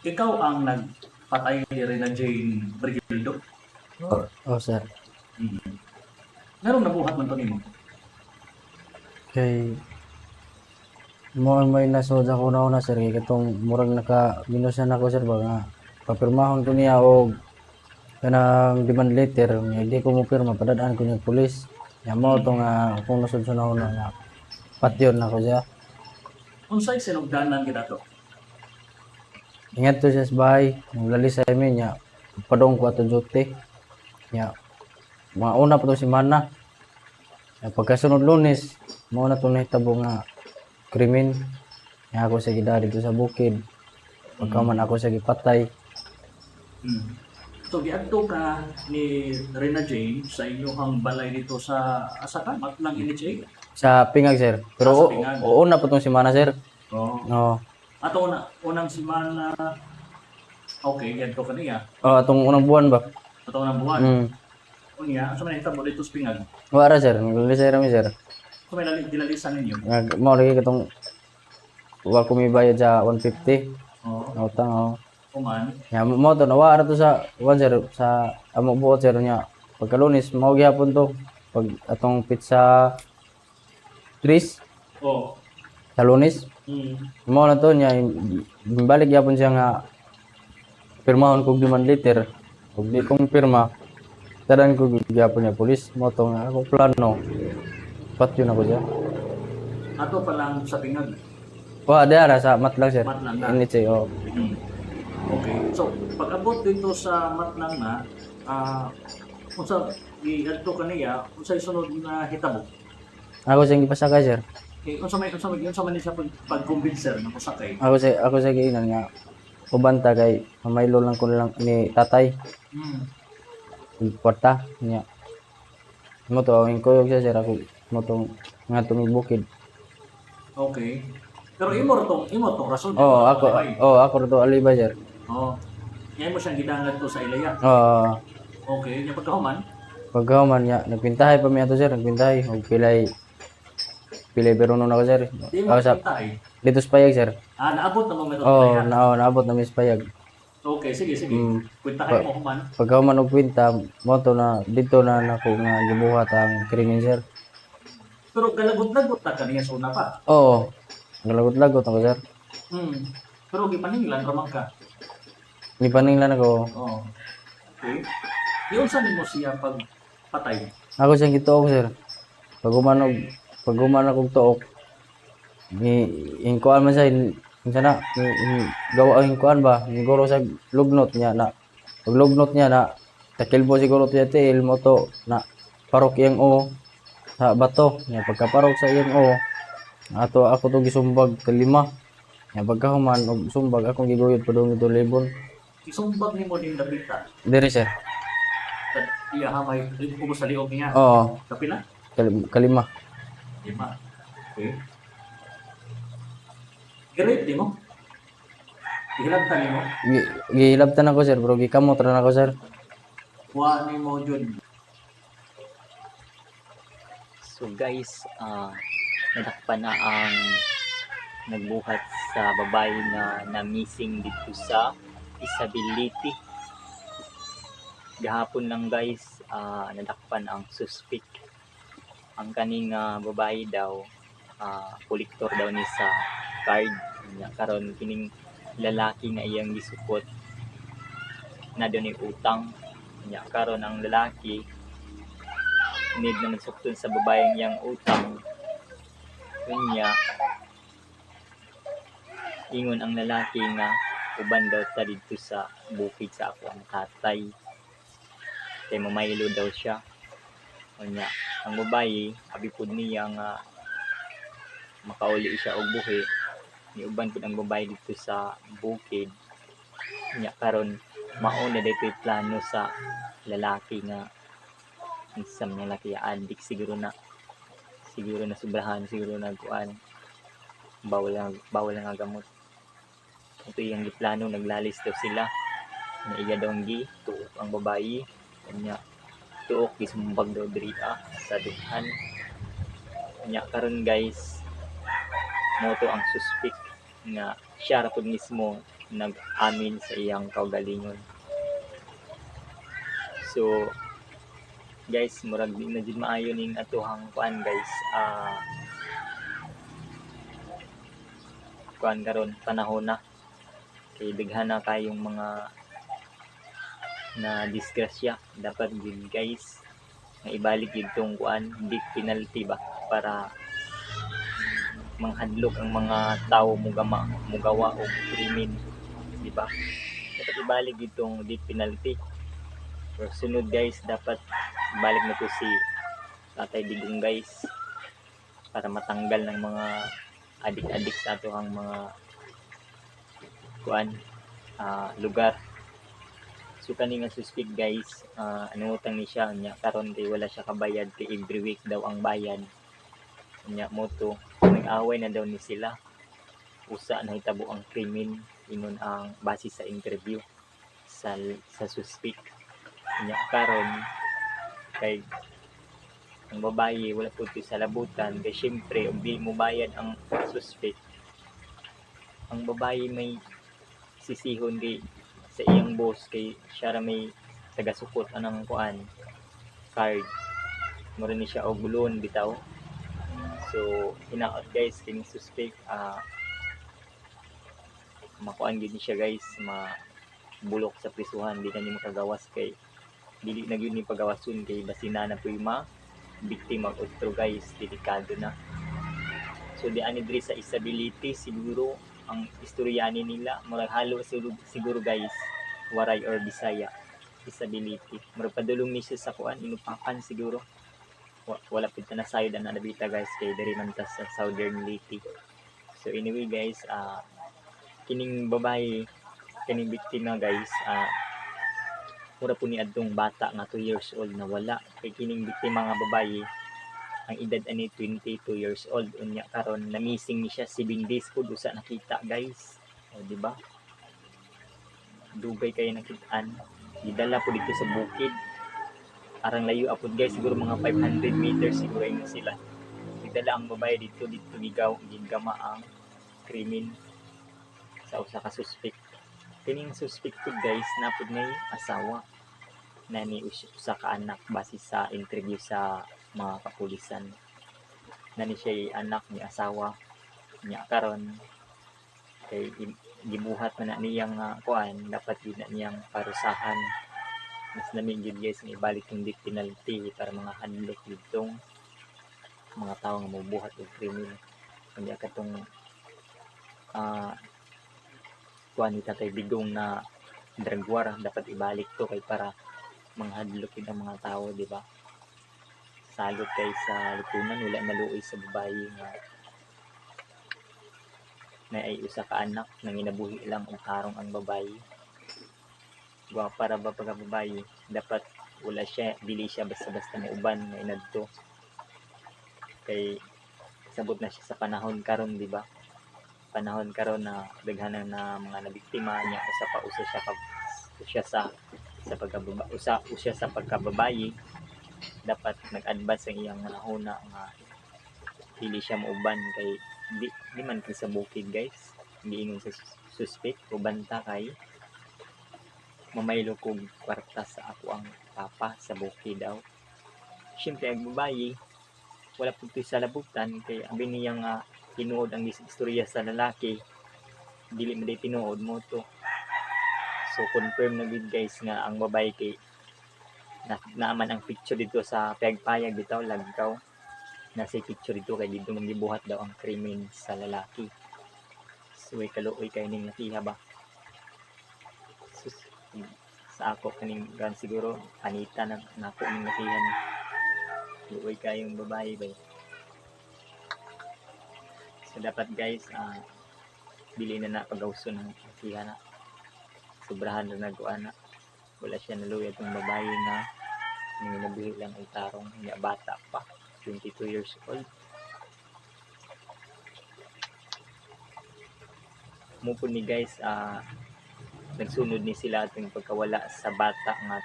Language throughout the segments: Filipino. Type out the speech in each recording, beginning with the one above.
ikaw ang nagpatay ni Rina Jane Brigildo? Oh, sir. Meron nabuhat man to nimo? Kay mo may nasod ako na una, sir. Kay katong murag naka-ginusan ako, sir, ba nga papirmahon ko niya og kanang demand letter. Hindi ko mo pirma, padadaan ko niya pulis. Ya mo to nga kung nasod sa una nga patyon ako siya. Unsay sinugdanan kita to? Ingat to siya sa bahay. Naglali sa amin niya. Padong ko ato duty. Ya mga una pa to si Mana. Ya, pagkasunod Lunes, mo na to nahitabo nga krimen. Ya ako sa gidari dito sa bukid. Pagkaman ako sa gipatay. So giadto ka ni Rina Jane sa inyong balay dito sa Asakan at lang NHA? Sa Pingag, sir. Pero Sa Pingag. una pa tong si Mana, sir. Oo. No. Ato unang simana. Okay, giadto ka niya. Oh, atong unang buwan ba? Ato unang buwan. Unya, sa man hitabo dito sa Pingag. Wala, sir. Naglali sa rami, sir. So may dilalisan ninyo. Mo lagi katong wa ko may bayad sa 150. Oo. Utang, oh. Kuman. Ya mo to nawara to sa one, sir, sa amo buot, sir, niya. Pagka-Lunes mao gihapon to. Pag atong pizza Tris Oh. sa Lunes. Mo na to niya balik gihapon siya nga pirmahon kog demand letter. Ug di kong pirma, tadan ko gihapon niya pulis. Mo to nga ako plano. Patyon ako siya. Ato pa lang sa Pingag. Wa dara sa Matlang, sir. Matlang na. Init, sir, oh. Okay. So, pag-abot dito sa Matlang na, unsa giadto kaniya, unsay sunod na hitabo? Ako siyang gipasakay, sir. Unsa man ni siya pag-convincer na kusakay? Ako sa giinan nga ubanta kay mamaylo lang ko lang ni tatay. Kwarta niya. Mo to ang koyog siya, sir, ako mo tong nga tong bukid. Okay. Pero imo tong rason. Ako to alibay, sir. Ngayon mo siyang gidangan to sa ilaya. Okay, nya pagkahuman. Pagkahuman niya nagpintahay pa mi ato, sir, nagpintahay og pilay pero nun ako, sir. Di mo pintay. Dito sa Payag, sir. Naabot na mo meto ilaya. Naabot na mi sa Payag. Okay, sige. Kwentahay mo human. Pagkahuman og kwenta mo to na dito na nako nga gibuhat ang krimen, sir. Pero galagot-lagot ta kaniya sa una pa. Oo. Galagot-lagot ako, sir. Pero gipaninglan ra man ka. Gipaninglan ako. Oo. Okay. Yung saan mo siya pagpatay? Ako siyang gituok, sir. Pag umanog tuok, hingkuan man siya, sana, gawa ang hingkuan ba, siguro sa lugnot niya na, pag lugnot niya na, takilbo siguro tiya tiil mo to, na parok iyang o, sa bato, niya pagkaparok sa iyang o, ako to gisumbag kalima, niya pagkahuman, og sumbag, akong giguyod pa doon ito libon. Isumbag ni mo din dapita. Diri, sir. Iya hamay, ubos sa liog niya. Oo. Kapila? Kalima. 5. Okay. Girate di mo? Gihilabtan ni mo? Gihilabtan ako, sir, pero gikamot ra ako, sir. Kuha ni mo dyan. So guys, nadakpan na ang nagbuhat sa babae na missing dito sa Isabelity. Gahapon lang guys, nadakpan ang suspect. Ang kaning babae daw, kolektor daw ni sa card. Karon kining lalaki nga iyang gisupot na doon utang. Karon ang lalaki need na nagsukton sa babayeng iyang utang. Kunya ingon ang lalaki nga uban daw ta dito sa bukid sa ako ang tatay. Kay mamaylo daw siya. Kunya ang babae abi pud niya nga makauli siya og buhi. Niuban pud ang babae dito sa bukid. Kunya karon mao na daytoy plano sa lalaki nga isang lalaki addict siguro na sobrahan, siguro nagkuan bawal lang nga gamot. Ito yung plano, naglalis daw sila na iya daw tuok ang babae kanya tuok gisumbag daw diri sa duhan kanya karon guys mo to ang suspect nga siya ra pud mismo nag-amin sa iyang kaugalingon. So guys, murag di na jud maayo ning atuhang kuan guys, kuan karon panahon na kay daghan na kayong mga na disgrasya. Dapat gid guys nga ibalik gid tong kuan death penalty ba para manghadlok ang mga tawo mugawa og krimen, di ba? Dapat ibalik gid tong death penalty. Pero sunod guys, dapat balik na to si Tatay Digong guys para matanggal ng mga adik-adik sa ato ang mga kuan lugar. So kani nga suspect guys, nangutang ni siya nya karon kay wala siya kabayad kay every week daw ang bayad. Nya mo to nag-away na daw ni sila. Usa na hitabo ang krimen ingon ang base sa interview sa suspect. Nya karon kay ang babaye wala pud sa labutan kay syempre ug di mo bayad ang suspect, ang babaye may sisihon kay sa iyang boss kay siya ra may tagasukot anang kuan card mo rin ni siya og bulon bitaw. So hinaot guys kining suspect, makuan gid ni siya guys, mabulok sa prisuhan, di na ni makagawas kay dili na gyud ni pagawason kay basina na puy biktima otro guys, delikado na. So di ani diri sa isability siguro ang istoryanin nila murag halo siguro guys, Waray or Bisaya isability. Murag padulong ni siya sa kuan inupakan siguro. Wala pud na sayod ang nabita guys kay diri man ta sa Southern Leyte. So anyway guys, kining babae kining biktima guys, mura po ni adtong bata nga 2 years old na wala kay kining biktima nga babae ang edad ani 22 years old. Unya karon na missing ni siya 7 days pud usa nakita guys, o di ba? Dugay kay nakitaan, gidala po dito sa bukid, arang layo apod guys, siguro mga 500 meters siguro yun sila. Gidala ang babae dito gigama ang krimen sa usa ka suspect. Kining suspect po guys napod ngay asawa na ni usa ka anak base sa interview sa mga kapulisan. Na ni siya anak ni asawa niya karon kay gibuhat man na niyang kuan, dapat gid na niyang parusahan. Mas namin gid guys nga ibalik yung death penalty para mga hadlok ditong mga tawo nga mobuhat og krimen. Kunya katong kuan ni Tatay Digong na drug war, dapat ibalik to kay para manghadlok gid ang mga tawo, di ba? Salot kay sa lipunan wala maluoy sa babae nga na ay usa ka anak nang inabuhi lang og tarong ang babae. Para ba pagka babae dapat wala siya, dili siya basta-basta na uban nga inadto kay sabot na siya sa panahon karon, di ba? Panahon karon na daghanan na mga nabiktima niya usa sa pagkababaye, dapat nag-advance ang iyang manahuna nga dili siya mauban kay di man kay sa bukid guys, hindi ingon sa suspect o banta kay mamaylo kog kwarta sa ako ang papa sa bukid daw. Siyempre ang babaye wala pud sa labutan kay abi niya nga tinuod ang istorya sa lalaki, dili man day tinuod mo to. So confirm na gid guys nga ang babae kay naaman ang picture dito sa payag bitaw lagkaw nasa picture dito kay dito man gibuhat daw ang krimen sa lalaki. So kaluoy kay ning nakiha ba sa ako kaning gan siguro anita na nako ning nakihan luoy kayong babae ba. So dapat guys, dili na pagawson ng nakiha na sobrahan na nagkuana, wala siya naluya itong babae na nabuhi lang ay tarong niya, bata pa 22 years old. Mupod ni guys, nagsunod ni sila ating pagkawala sa bata nga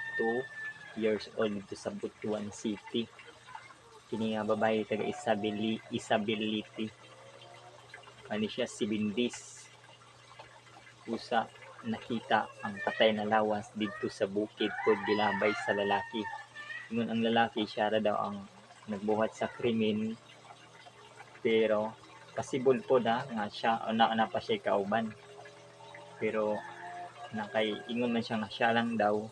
2 years old dito sa Butuan City. Kini nga babae taga Isability, ano siya 7 days usa nakita ang patay na lawas dito sa bukid pud gilabay sa lalaki. Ingon ang lalaki siya ra daw ang nagbuhat sa krimen, pero possible po nga siya na pa siya kauban. Pero nakay ingon man siya nga siya lang daw,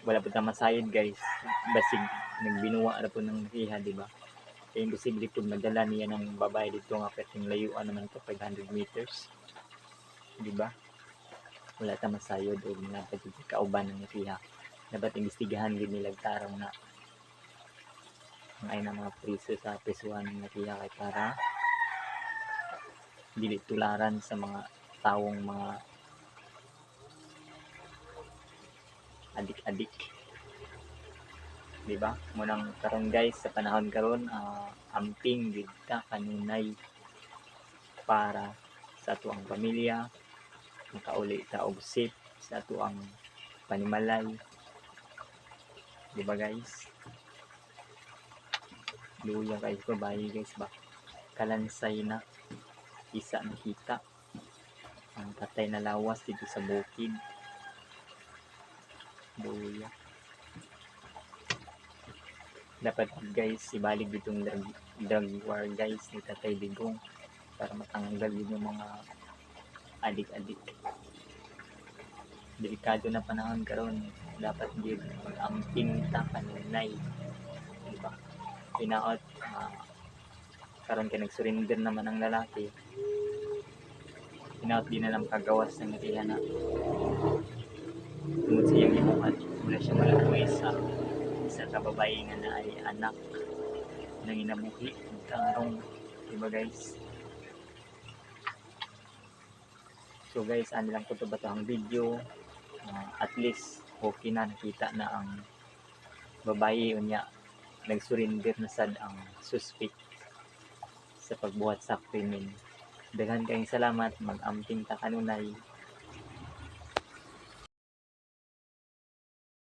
wala po masayod guys, basig nagbinuwa ra po ng riha, di ba? Kaya imposible po madala niya ng babae dito nga perting layuan naman to 500 meters, di ba? Wala ta masayod o dapat kauban ng riha. Dapat imbestigahan gid nila tarong na ang ay na mga priso sa prisuhan ng riha kay para dili tularan sa mga taong mga adik-adik, di ba? Munang karon guys, sa panahon karon amping gid ta kanunay para sa ato ang pamilya, makauli ta og safe sa ato ang panimalay, di ba guys? Luya guys, babae guys ba, kalansay na isa nakita ang patay na lawas dito sa bukid. Luya, dapat guys ibalik ditong drug war guys ni Tatay Digong para matanggal yun yung mga adik-adik. Delikado na panahon karon, dapat gid mag-amping ta kanunay, di ba? Pinaot karon kay nag-surrender naman ang lalaki, pinaot din na lang kagawas ng natiya na tungod sa iyang ibuhat, wala siya malakuy sa isa ka babae nga na ay anak ng inabuhi ng tarong, di ba guys? So guys, ano lang po ito ba ang video, at least okay na, nakita na ang babae unya, nag-surrender na sad ang suspect sa pagbuhat sa krimen. Daghan kayong salamat, mag-amping ta kanunay.